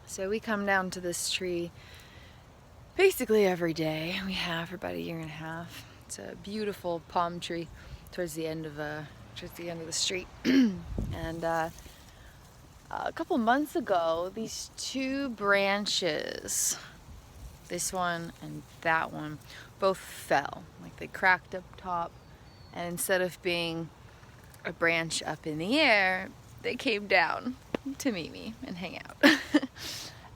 So we come down to this tree basically every day. We have for about a year and a half. It's a beautiful palm tree towards the end of the street. And a couple months ago, these two branches, this one and that one, both fell. Like they cracked up top, and instead of being a branch up in the air, they came down to meet me and hang out.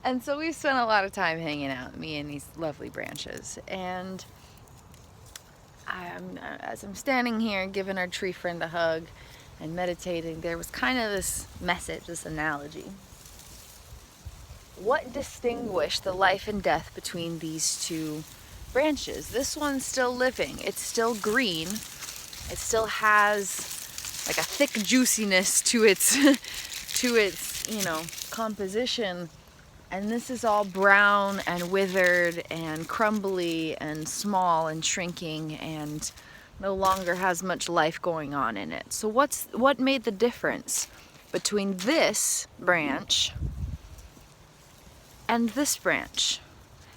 And so we spent a lot of time hanging out, me and these lovely branches. And as I'm standing here giving our tree friend a hug and meditating, there was kind of this message, this analogy. What distinguished the life and death between these two branches? This one's still living. It's still green. It still has like a thick juiciness to its composition. And this is all brown and withered and crumbly and small and shrinking and no longer has much life going on in it. So what made the difference between this branch and this branch?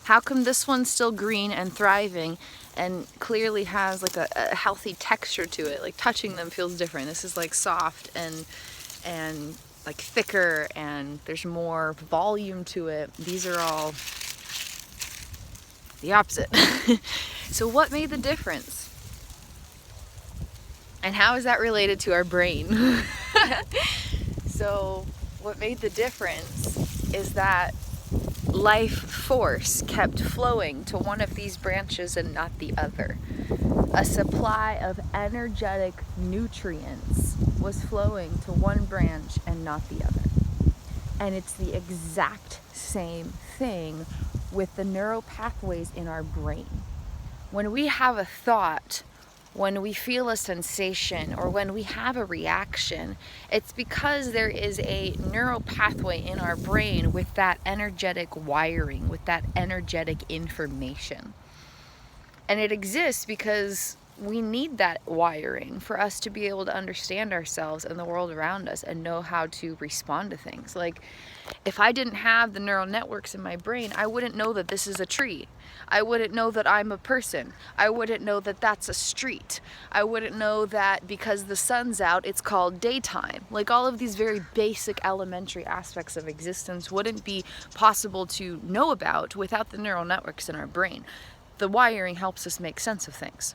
How come this one's still green and thriving and clearly has like a healthy texture to it? Like touching them feels different. This is like soft and like thicker, and there's more volume to it. These are all the opposite. So what made the difference? And how is that related to our brain? So what made the difference is that life force kept flowing to one of these branches and not the other. A supply of energetic nutrients was flowing to one branch and not the other. And it's the exact same thing with the neural pathways in our brain. When we have a thought, when we feel a sensation, or when we have a reaction, it's because there is a neural pathway in our brain with that energetic wiring, with that energetic information. And it exists because we need that wiring for us to be able to understand ourselves and the world around us and know how to respond to things. Like, if I didn't have the neural networks in my brain, I wouldn't know that this is a tree. I wouldn't know that I'm a person. I wouldn't know that that's a street. I wouldn't know that because the sun's out, it's called daytime. Like, all of these very basic elementary aspects of existence wouldn't be possible to know about without the neural networks in our brain. The wiring helps us make sense of things.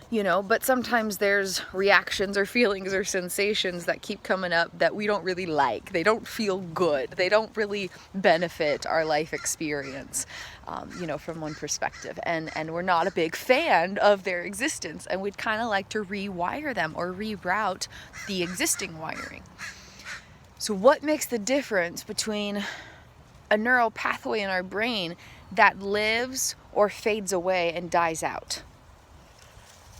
But sometimes there's reactions or feelings or sensations that keep coming up that we don't really like. They don't feel good. They don't really benefit our life experience, from one perspective. And we're not a big fan of their existence. And we'd kind of like to rewire them or reroute the existing wiring. So what makes the difference between a neural pathway in our brain that lives or fades away and dies out?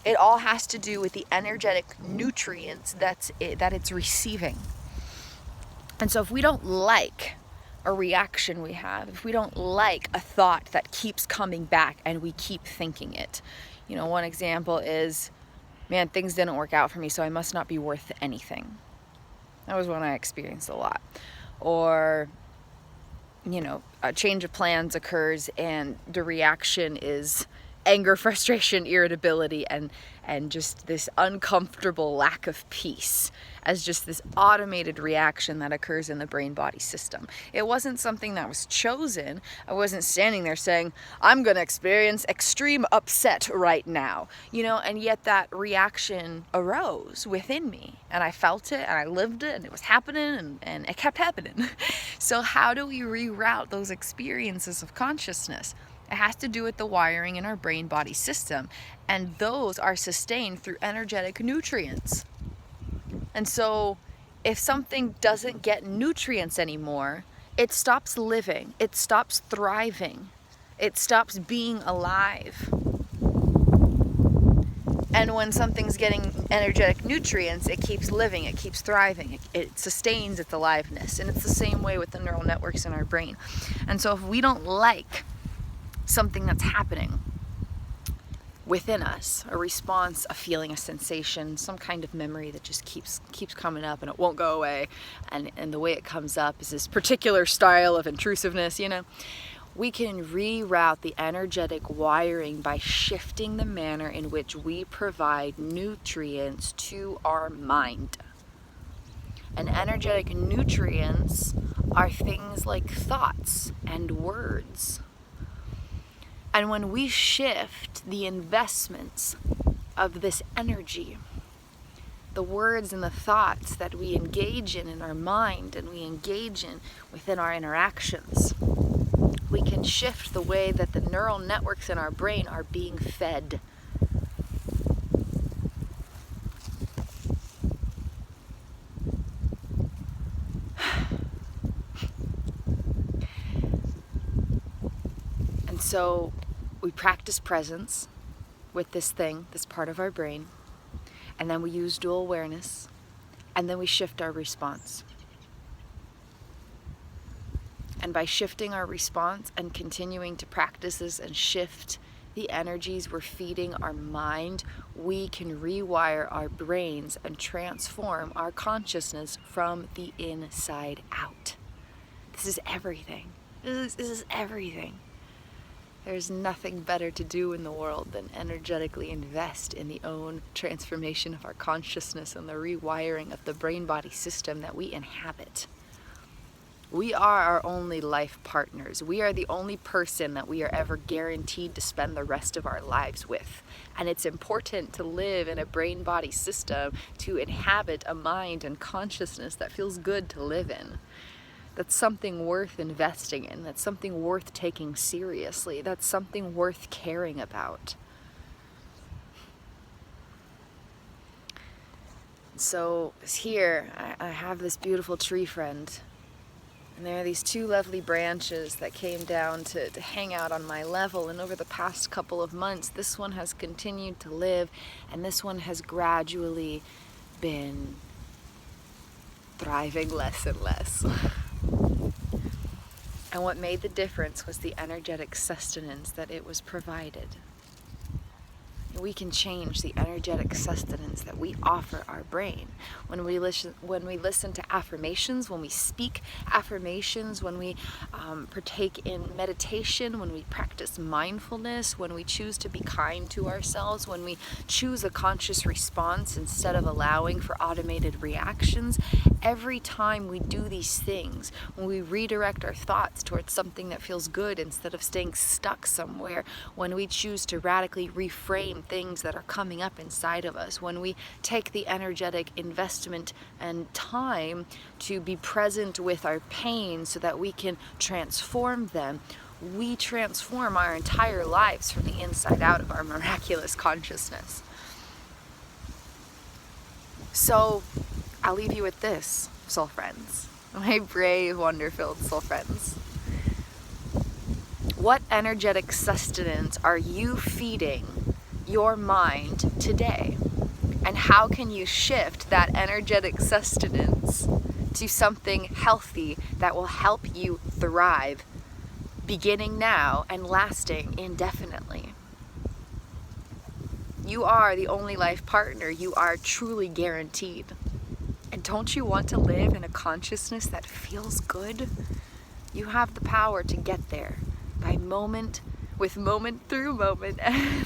It all has to do with the energetic nutrients that it's receiving. And so if we don't like a reaction we have, if we don't like a thought that keeps coming back and we keep thinking it, one example is, man, things didn't work out for me, so I must not be worth anything. That was one I experienced a lot. Or, a change of plans occurs and the reaction is anger, frustration, irritability, and just this uncomfortable lack of peace as just this automated reaction that occurs in the brain-body system. It wasn't something that was chosen. I wasn't standing there saying, I'm going to experience extreme upset right now, and yet that reaction arose within me, and I felt it, and I lived it, and it was happening, and it kept happening. So how do we reroute those experiences of consciousness? It has to do with the wiring in our brain-body system, and those are sustained through energetic nutrients. And so if something doesn't get nutrients anymore, it stops living, it stops thriving, it stops being alive. And when something's getting energetic nutrients, it keeps living, it keeps thriving, it sustains its aliveness. And it's the same way with the neural networks in our brain. And so if we don't like something that's happening, within us, a response, a feeling, a sensation, some kind of memory that just keeps coming up and it won't go away. And the way it comes up is this particular style of intrusiveness, we can reroute the energetic wiring by shifting the manner in which we provide nutrients to our mind. And energetic nutrients are things like thoughts and words. And when we shift the investments of this energy, the words and the thoughts that we engage in our mind and we engage in within our interactions, we can shift the way that the neural networks in our brain are being fed. And so we practice presence with this thing, this part of our brain, and then we use dual awareness, and then we shift our response. And by shifting our response and continuing to practice this and shift the energies we're feeding our mind, we can rewire our brains and transform our consciousness from the inside out. This is everything. This is everything. There's nothing better to do in the world than energetically invest in the own transformation of our consciousness and the rewiring of the brain-body system that we inhabit. We are our only life partners. We are the only person that we are ever guaranteed to spend the rest of our lives with. And it's important to live in a brain-body system, to inhabit a mind and consciousness that feels good to live in. That's something worth investing in. That's something worth taking seriously. That's something worth caring about. So here, I have this beautiful tree friend. And there are these two lovely branches that came down to hang out on my level. And over the past couple of months, this one has continued to live, and this one has gradually been thriving less and less. And what made the difference was the energetic sustenance that it was provided. We can change the energetic sustenance that we offer our brain. When we listen to affirmations, when we speak affirmations, when we partake in meditation, when we practice mindfulness, when we choose to be kind to ourselves, when we choose a conscious response instead of allowing for automated reactions, every time we do these things, when we redirect our thoughts towards something that feels good instead of staying stuck somewhere, when we choose to radically reframe things that are coming up inside of us, when we take the energetic investment and time to be present with our pain so that we can transform them, we transform our entire lives from the inside out of our miraculous consciousness. So I'll leave you with this, soul friends, my brave, wonder-filled soul friends. What energetic sustenance are you feeding your mind today? And how can you shift that energetic sustenance to something healthy that will help you thrive, beginning now and lasting indefinitely? You are the only life partner you are truly guaranteed. And don't you want to live in a consciousness that feels good? You have the power to get there by moment through moment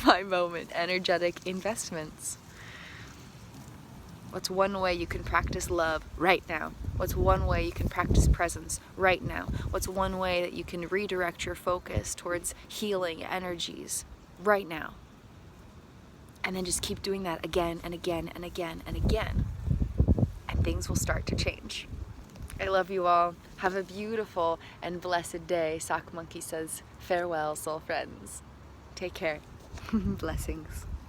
by moment energetic investments. What's one way you can practice love right now? What's one way you can practice presence right now? What's one way that you can redirect your focus towards healing energies right now? And then just keep doing that again and again and again and again. And things will start to change. I love you all. Have a beautiful and blessed day. Sock Monkey says, farewell, soul friends. Take care. Blessings.